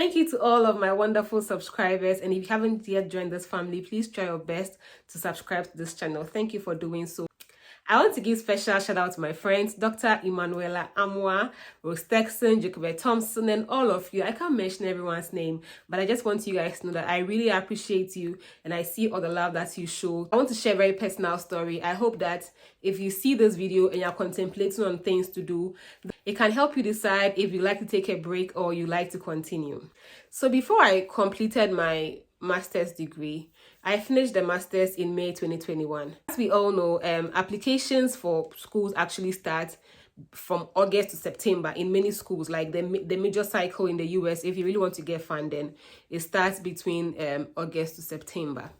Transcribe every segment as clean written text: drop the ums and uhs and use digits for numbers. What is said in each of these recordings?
Thank you to all of my wonderful subscribers. And if you haven't yet joined this family, please try your best to subscribe to this channel. Thank you for doing so. I want to give special shout out to my friends, Dr. Emanuela Amwa, Rose Texan, Jacob Thompson, and all of you. I can't mention everyone's name, but I just want you guys to know that I really appreciate you and I see all the love that you show. I want to share a very personal story. I hope that if you see this video and you're contemplating on things to do, it can help you decide if you like to take a break or you like to continue. So before I completed my master's degree, I finished the master's in May 2021. As we all know, applications for schools actually start from August to September in many schools. Like the major cycle in the US, if you really want to get funding, it starts between August to September.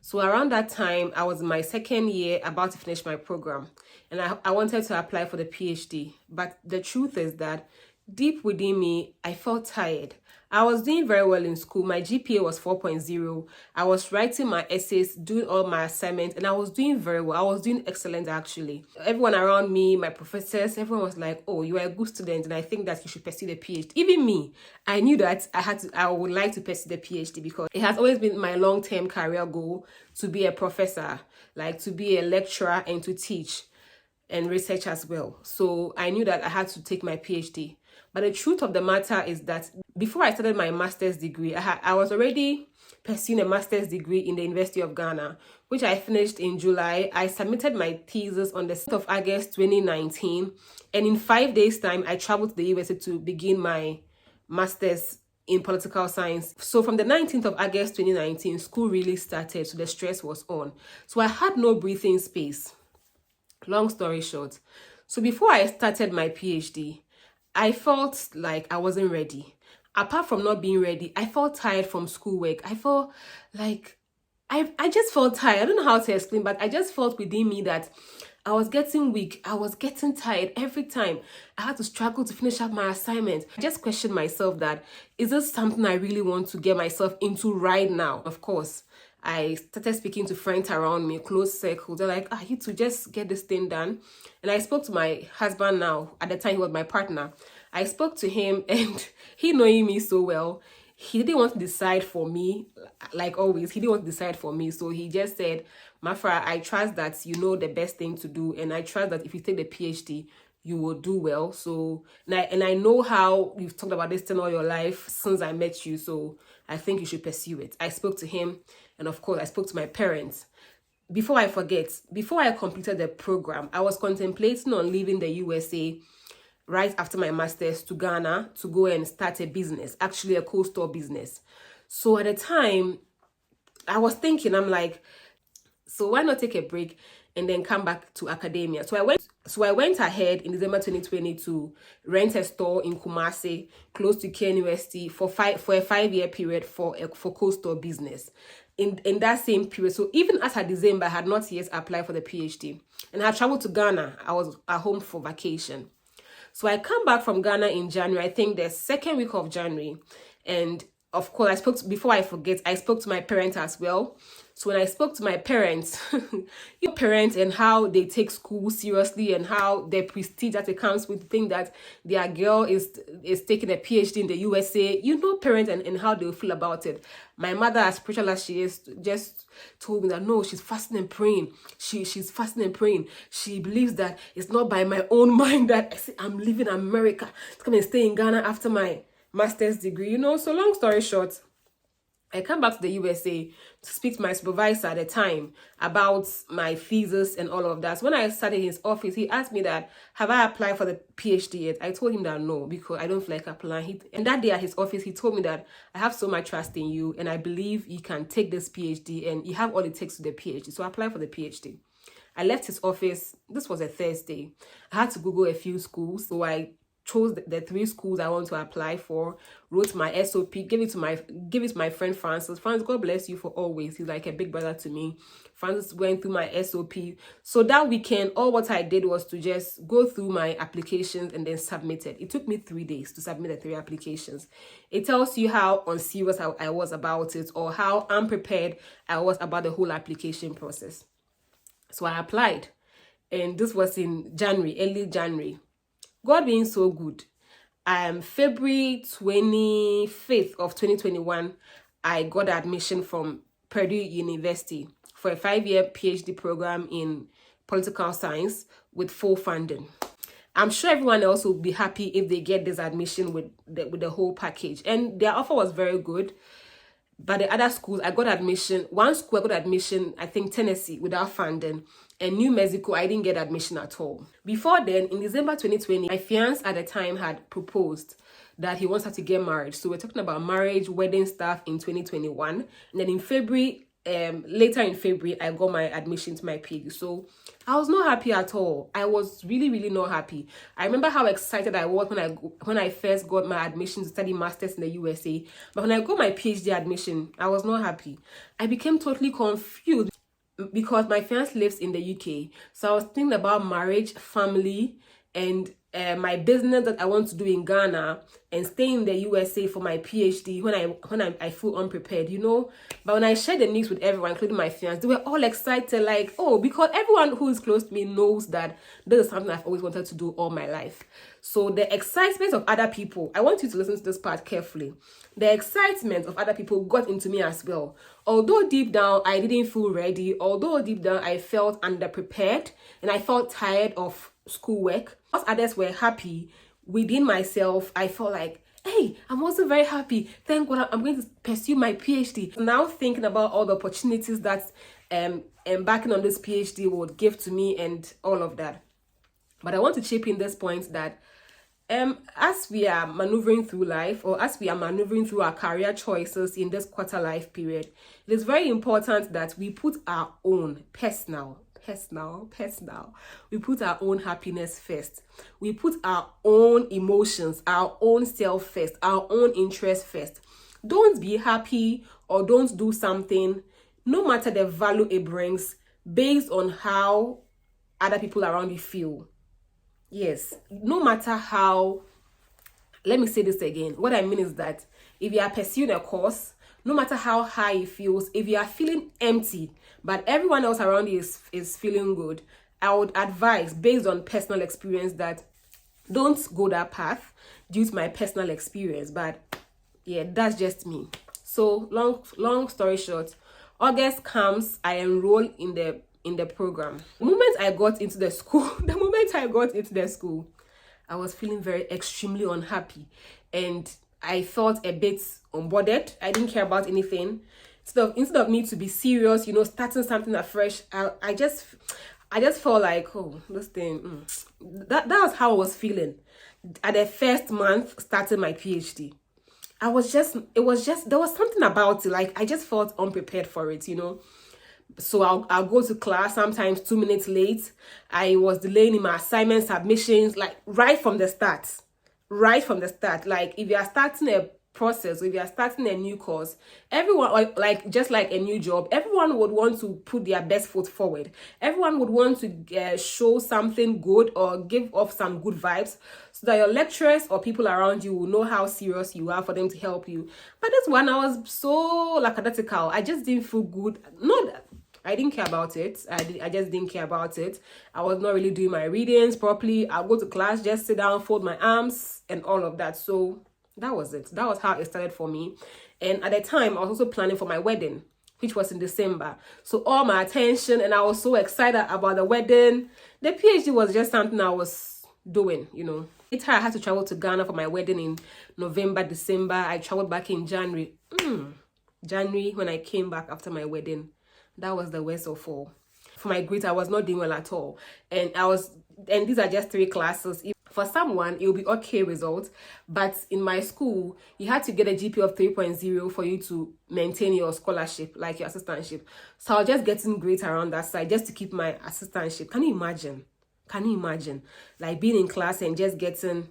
So around that time, I was in my second year about to finish my program, and I wanted to apply for the PhD. But the truth is that deep within me, I felt tired. I was doing very well in school. My GPA was 4.0. I was writing my essays, doing all my assignments, and I was doing very well. I was doing excellent, actually. Everyone around me, my professors, everyone was like, oh, you are a good student, and I think that you should pursue the PhD. Even me, I knew that I would like to pursue the PhD because it has always been my long-term career goal to be a professor, like to be a lecturer and to teach and research as well. So I knew that I had to take my PhD. But the truth of the matter is that before I started my master's degree, I was already pursuing a master's degree in the University of Ghana, which I finished in July. I submitted my thesis on the 6th of August 2019. And in 5 days' time, I traveled to the USA to begin my master's in political science. So from the 19th of August 2019, school really started, so the stress was on. So I had no breathing space. Long story short, so before I started my PhD, I felt like I wasn't ready. Apart from not being ready, I felt tired from schoolwork. I felt like I just felt tired. I don't know how to explain, but I just felt within me that I was getting weak. I was getting tired every time. I had to struggle to finish up my assignment. I just questioned myself that, is this something I really want to get myself into right now? Of course, I started speaking to friends around me, close circles. They're like, you to just get this thing done. And I spoke to my husband now. At the time, he was my partner. I spoke to him, and he knowing me so well, he didn't want to decide for me. Like always, he didn't want to decide for me. So he just said, Mafra, I trust that you know the best thing to do. And I trust that if you take the PhD, you will do well. So, and I know how you've talked about this thing all your life since I met you. So I think you should pursue it. I spoke to him. And of course, I spoke to my parents. Before I forget, before I completed the program, I was contemplating on leaving the USA right after my master's to Ghana to go and start a business, actually a cold store business. So at the time, I was thinking, I'm like, so why not take a break and then come back to academia? So I went ahead in December 2020 to rent a store in Kumasi, close to Care University, for a 5-year period for cold store business. In that same period, so even as at December, I had not yet applied for the PhD, and I had traveled to Ghana. I was at home for vacation. So I come back from Ghana in January, I think the second week of January. And of course, before I forget, I spoke to my parents as well. So when I spoke to my parents, your parents and how they take school seriously and how the prestige that it comes with, the thing that their girl is taking a PhD in the USA, you know, parents and how they feel about it. My mother, as spiritual as she is, just told me that no, she's fasting and praying. She's fasting and praying. She believes that it's not by my own mind that I'm leaving America to come and stay in Ghana after my master's degree, you know. So long story short, I come back to the USA to speak to my supervisor at the time about my thesis and all of that. So when I started in his office, he asked me that, have I applied for the PhD yet? I told him that no, because I don't feel like applying. And that day at his office, he told me that I have so much trust in you and I believe you can take this PhD and you have all it takes to the PhD. So I applied for the PhD. I left his office. This was a Thursday. I had to Google a few schools. So I chose the 3 schools I want to apply for, wrote my SOP, give it to my friend Francis. Francis, God bless you for always. He's like a big brother to me. Francis went through my SOP. So that weekend, all what I did was to just go through my applications and then submit it. It took me 3 days to submit the 3 applications. It tells you how unserious I was about it, or how unprepared I was about the whole application process. So I applied, and this was in January, early January. God being so good, February 25th of 2021, I got admission from Purdue University for a 5-year PhD program in political science with full funding. I'm sure everyone else will be happy if they get this admission with the whole package. And their offer was very good. But the other schools, I got admission. One school I got admission, I think Tennessee, without funding. And New Mexico, I didn't get admission at all. Before then, in December 2020, my fiance at the time had proposed that he wants her to get married. So we're talking about marriage, wedding stuff in 2021. And then in February, later in February, I got my admission to my PhD. So I was not happy at all. I was really not happy. I remember how excited I was when I first got my admission to study masters in the USA. But when I got my PhD admission, I was not happy. I became totally confused because my fiance lives in the UK. So I was thinking about marriage, family, and my business that I want to do in Ghana, and stay in the USA for my PhD when I feel unprepared, you know. But when I shared the news with everyone, including my fiance, they were all excited, like, oh, because everyone who is close to me knows that this is something I've always wanted to do all my life. So the excitement of other people, I want you to listen to this part carefully. The excitement of other people got into me as well. Although deep down I didn't feel ready, although deep down I felt underprepared and I felt tired of schoolwork, as others were happy, within myself I felt like, hey, I'm also very happy. Thank God I'm going to pursue my PhD. Now thinking about all the opportunities that embarking on this PhD would give to me and all of that. But I want to chip in this point that as we are maneuvering through life, or as we are maneuvering through our career choices in this quarter life period, it is very important that we put our own personal, we put our own happiness first. We put our own emotions, our own self first, our own interest first. Don't be happy or don't do something, no matter the value it brings, based on how other people around you feel. Yes, no matter how, let me say this again. What I mean is that if you are pursuing a course, no matter how high it feels, if you are feeling empty, but everyone else around you is feeling good, I would advise, based on personal experience, that don't go that path due to my personal experience. But yeah, that's just me. So long story short, August comes, I enroll in the program. The moment I got into the school, I was feeling extremely unhappy, and I felt a bit unbothered. I didn't care about anything. Instead of me to be serious, you know, starting something afresh, I just felt like, oh, this thing. That was how I was feeling at the first month starting my PhD. There was something about it, like I just felt unprepared for it, you know. So I'll go to class sometimes 2 minutes late. I was delaying in my assignment submissions, like right from the start. Like if you are starting a process, if you are starting a new course, everyone, like just like a new job, everyone would want to put their best foot forward. Everyone would want to show something good or give off some good vibes, so that your lecturers or people around you will know how serious you are for them to help you. But this one, I was so lackadaisical. I just didn't feel good. I didn't care about it. I just didn't care about it. I was not really doing my readings properly. I'll go to class, just sit down, fold my arms, and all of that. So that was it. That was how it started for me. And at the time, I was also planning for my wedding, which was in December. So all my attention, and I was so excited about the wedding. The PhD was just something I was doing, you know. Later, I had to travel to Ghana for my wedding in November, December. I traveled back in January. January, when I came back after my wedding. That was the worst of all. For my grades, I was not doing well at all. And these are just 3 classes. For someone, it will be okay results. But in my school, you had to get a GPA of 3.0 for you to maintain your scholarship, like your assistantship. So I was just getting grades around that side just to keep my assistantship. Can you imagine? Like being in class and just getting,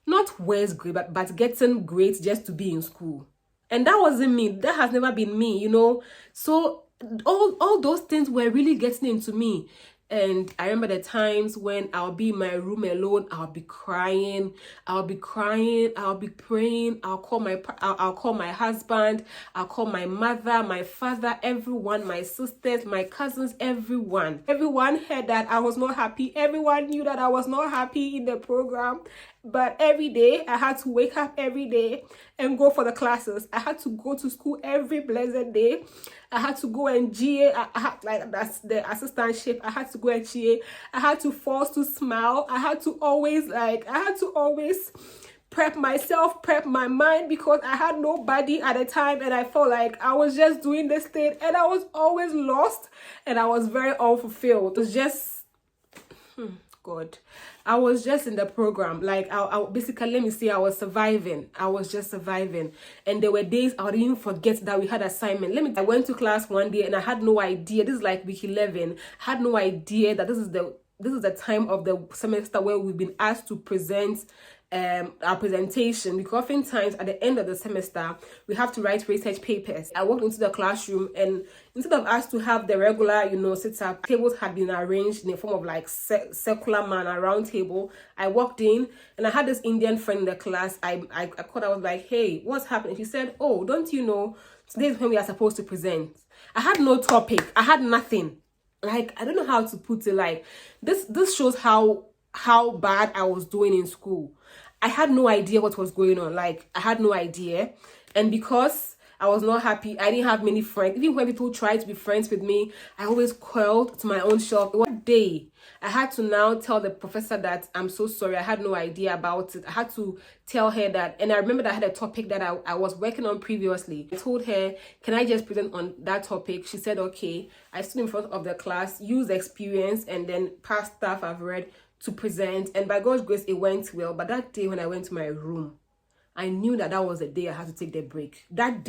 not worst grade, but getting grades just to be in school. And that wasn't me. That has never been me, you know. So all those things were really getting into me. And I remember the times when I'll be in my room alone, I'll be crying, I'll be praying, I'll call my husband, I'll call my mother, my father, everyone, my sisters, my cousins, everyone. Everyone heard that I was not happy. Everyone knew that I was not happy in the program. But every day, I had to wake up every day and go for the classes. I had to go to school every blessed day. I had to go and GA. I had, like, that's the assistantship. I had to go and GA. I had to force to smile. I had to always prep myself, prep my mind, because I had nobody at the time, and I felt like I was just doing this thing, and I was always lost, and I was very unfulfilled. It was just... God, I was just in the program. Like, I basically, let me say, I was surviving. I was just surviving. And there were days I would even forget that we had assignment. I went to class one day and I had no idea. This is like week 11. I had no idea that this is the time of the semester where we've been asked to present our presentation, because oftentimes at the end of the semester we have to write research papers. I walked into the classroom, and instead of us to have the regular, sit up, tables had been arranged in a form of like circular manner, round table. I walked in and I had this Indian friend in the class. I was like, hey, what's happening? She said, oh, don't you know today is when we are supposed to present? I had no topic. I had nothing. Like, I don't know how to put it. Like, this shows how bad I was doing in school. I had no idea what was going on. Like, I had no idea. And because I was not happy, I didn't have many friends. Even when people tried to be friends with me, I always coiled to my own self. One day, I had to now tell the professor that I'm so sorry, I had no idea about it. I had to tell her that. And I remember that I had a topic that I was working on previously. I told her, can I just present on that topic? She said, okay. I stood in front of the class, used the experience, and then past stuff I've read to present, and by God's grace it went well. But that day when I went to my room, I knew that was the day I had to take the break. That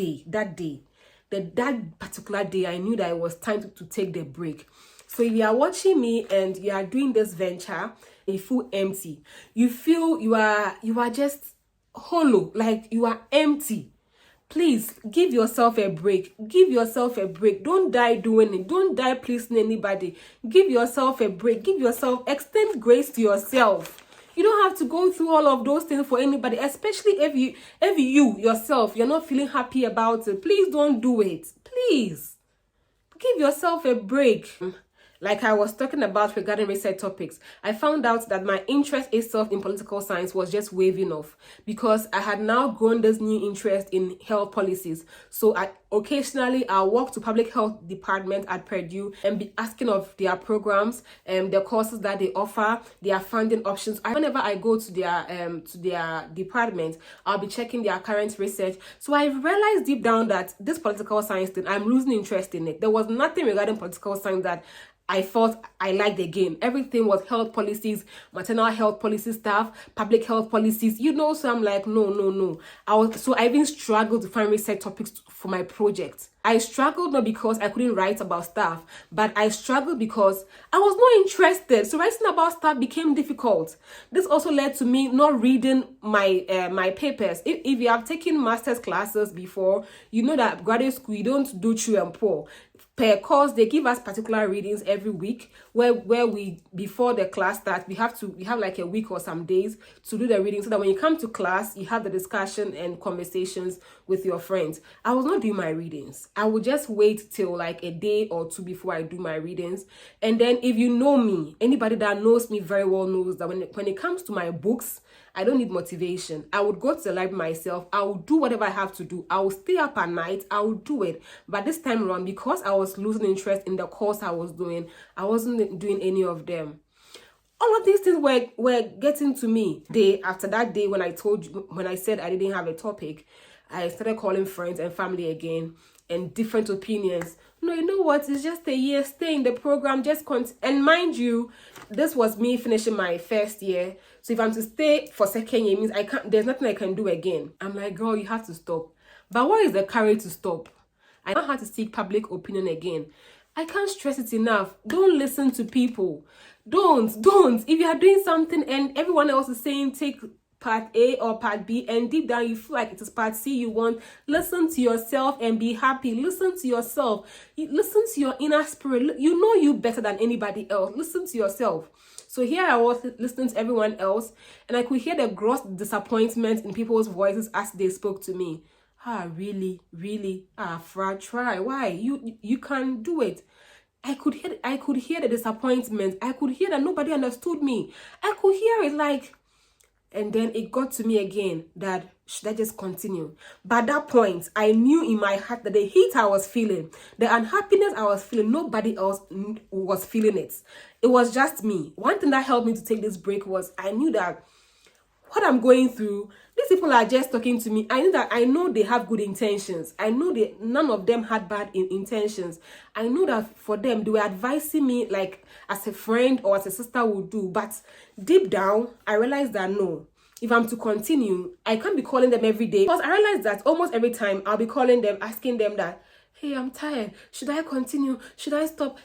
particular day, I knew that it was time to take the break. So if you are watching me and you are doing this venture, you feel empty, you feel you are just hollow, like you are empty, please give yourself a break. Give yourself a break. Don't die doing it. Don't die pleasing anybody. Give yourself a break. Extend grace to yourself. You don't have to go through all of those things for anybody, especially if you yourself, you're not feeling happy about it. Please don't do it. Please give yourself a break. Like I was talking about regarding research topics, I found out that my interest itself in political science was just waving off, because I had now grown this new interest in health policies. So occasionally I'll walk to public health department at Purdue and be asking of their programs and the courses that they offer, their funding options. Whenever I go to their department, I'll be checking their current research. So I realized deep down that this political science thing, I'm losing interest in it. There was nothing regarding political science that I thought I liked again. Everything was health policies, maternal health policy stuff, public health policies, so I'm like, no. I even struggled to find research topics for my project. I struggled not because I couldn't write about stuff, but I struggled because I was not interested. So writing about stuff became difficult. This also led to me not reading my papers. If you have taken master's classes before, you know that graduate school, you don't do true and poor. Per course, they give us particular readings every week where we, before the class starts, we have like a week or some days to do the reading, so that when you come to class, you have the discussion and conversations with your friends. I was not doing my readings. I would just wait till like a day or two before I do my readings. And then if you know me, anybody that knows me very well knows that when it comes to my books, I don't need motivation. I would go to the library myself. I will do whatever I have to do. I will stay up at night. I will do it. But this time around, because I was losing interest in the course I was doing, I wasn't doing any of them. All of these things were getting to me. Day after that day, when I said I didn't have a topic, I started calling friends and family again, and different opinions. No, you know what? It's just a year. Stay in the program. And mind you, this was me finishing my first year. So if I'm to stay for second year, it means there's nothing I can do again. I'm like, girl, you have to stop. But what is the courage to stop? I don't have to seek public opinion again. I can't stress it enough. Don't listen to people. Don't. If you are doing something and everyone else is saying take part A or part B, and deep down you feel like it is part C you want, listen to yourself and be happy. Listen to yourself. Listen to your inner spirit. You know you better than anybody else. Listen to yourself. So here I was listening to everyone else, and I could hear the gross disappointment in people's voices as they spoke to me. Really? Fra, try. Why? You can do it. I could hear the disappointment. I could hear that nobody understood me. I could hear it like, and then it got to me again that should I just continue? But at that point, I knew in my heart that the heat I was feeling, the unhappiness I was feeling, nobody else was feeling it. It was just me. One thing that helped me to take this break was I knew that what I'm going through, these people are just talking to me. I know they have good intentions. I know none of them had bad intentions. I know that for them, they were advising me like as a friend or as a sister would do. But deep down, I realized that no, if I'm to continue, I can't be calling them every day. Because I realized that almost every time I'll be calling them, asking them that, hey, I'm tired. Should I continue? Should I stop?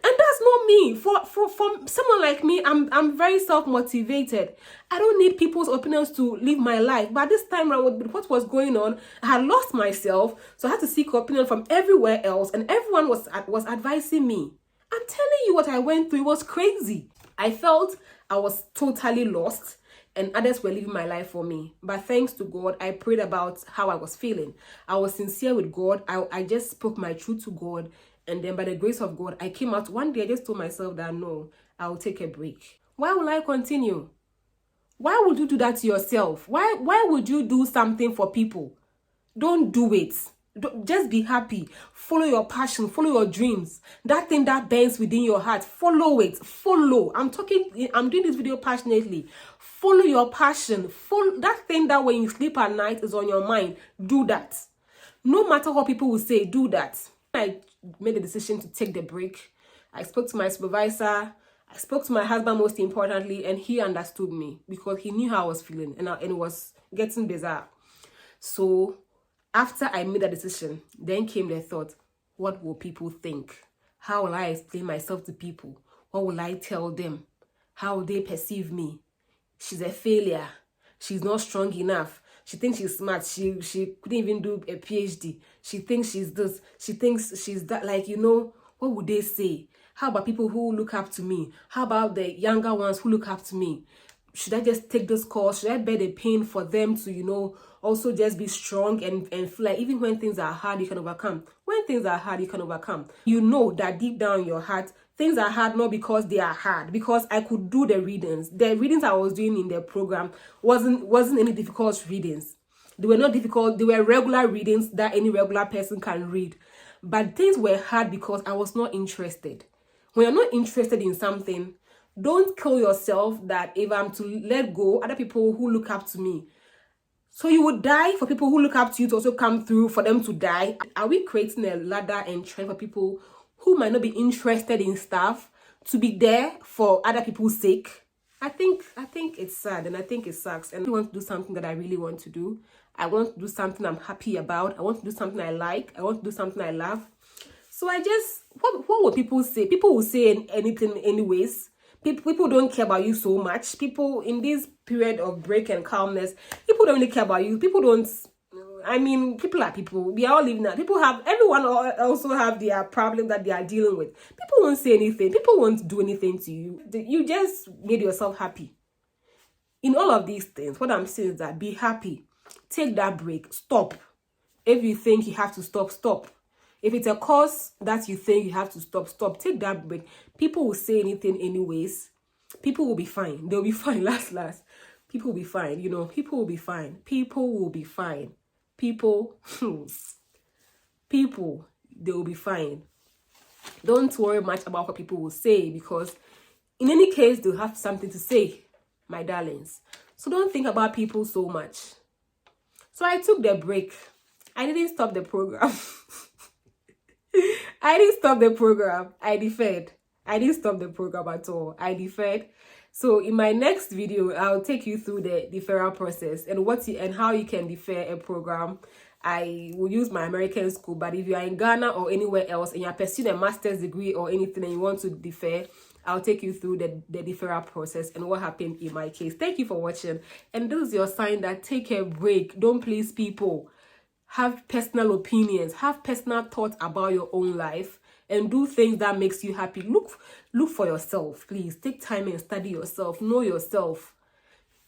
And that's not me. For someone like me, I'm very self-motivated. I don't need people's opinions to live my life. But this time around, with what was going on, I had lost myself. So I had to seek opinion from everywhere else. And everyone was advising me. I'm telling you what I went through. It was crazy. I felt I was totally lost. And others were living my life for me. But thanks to God, I prayed about how I was feeling. I was sincere with God. I just spoke my truth to God. And then by the grace of God, I came out. One day, I just told myself that, no, I'll take a break. Why will I continue? Why would you do that to yourself? Why would you do something for people? Don't do it. Just be happy. Follow your passion. Follow your dreams. That thing that burns within your heart. Follow it. Follow. I'm doing this video passionately. Follow your passion. Follow that thing that when you sleep at night is on your mind. Do that. No matter what people will say, do that. I made the decision to take the break. I spoke to my supervisor. I spoke to my husband most importantly, and he understood me because he knew how I was feeling, and it was getting bizarre. So after I made that decision, then came the thought, what will people think? How will I explain myself to people? What will I tell them? How will they perceive me? She's a failure. She's not strong enough. She thinks she's smart. She couldn't even do a PhD. She thinks she's this. She thinks she's that. Like, what would they say? How about people who look up to me? How about the younger ones who look up to me? Should I just take this course? Should I bear the pain for them to, also just be strong and feel like even when things are hard, you can overcome. When things are hard, you can overcome. You know that deep down in your heart, things are hard not because they are hard, because I could do the readings. The readings I was doing in the program wasn't any difficult readings. They were not difficult. They were regular readings that any regular person can read. But things were hard because I was not interested. When you're not interested in something, don't kill yourself that if I'm to let go, other people who look up to me. So you would die for people who look up to you to also come through, for them to die. Are we creating a ladder and trend for people who might not be interested in stuff to be there for other people's sake? I think it's sad, and I think it sucks. And I want to do something that I really want to do. I want to do something I'm happy about. I want to do something I like. I want to do something I love. So I just, what will people say? People will say anything anyways. People don't care about you so much. People in this period of break and calmness, people don't really care about you. People don't, people are people. We are all living that. Everyone also have their problem that they are dealing with. People won't say anything. People won't do anything to you. You just made yourself happy. In all of these things, what I'm saying is that be happy. Take that break. Stop. If you think you have to stop, stop. If it's a course that you think you have to stop, stop. Take that break. People will say anything anyways. People will be fine. They'll be fine. Last. People will be fine. People will be fine. People will be fine. People, they will be fine. Don't worry much about what people will say, because in any case, they'll have something to say, my darlings. So don't think about people so much. So I took the break. I didn't stop the program. I didn't stop the program. I deferred. I didn't stop the program at all. I deferred. So in my next video, I'll take you through the deferral process and how you can defer a program. I will use my American school, but if you are in Ghana or anywhere else and you are pursuing a master's degree or anything and you want to defer, I'll take you through the deferral process and what happened in my case. Thank you for watching. And this is your sign that take a break. Don't please people. Have personal opinions. Have personal thoughts about your own life. And do things that makes you happy. Look for yourself, please. Take time and study yourself. Know yourself.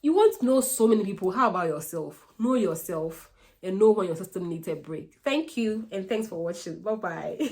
You want to know so many people. How about yourself? Know yourself and know when your system needs a break. Thank you, and thanks for watching. Bye-bye.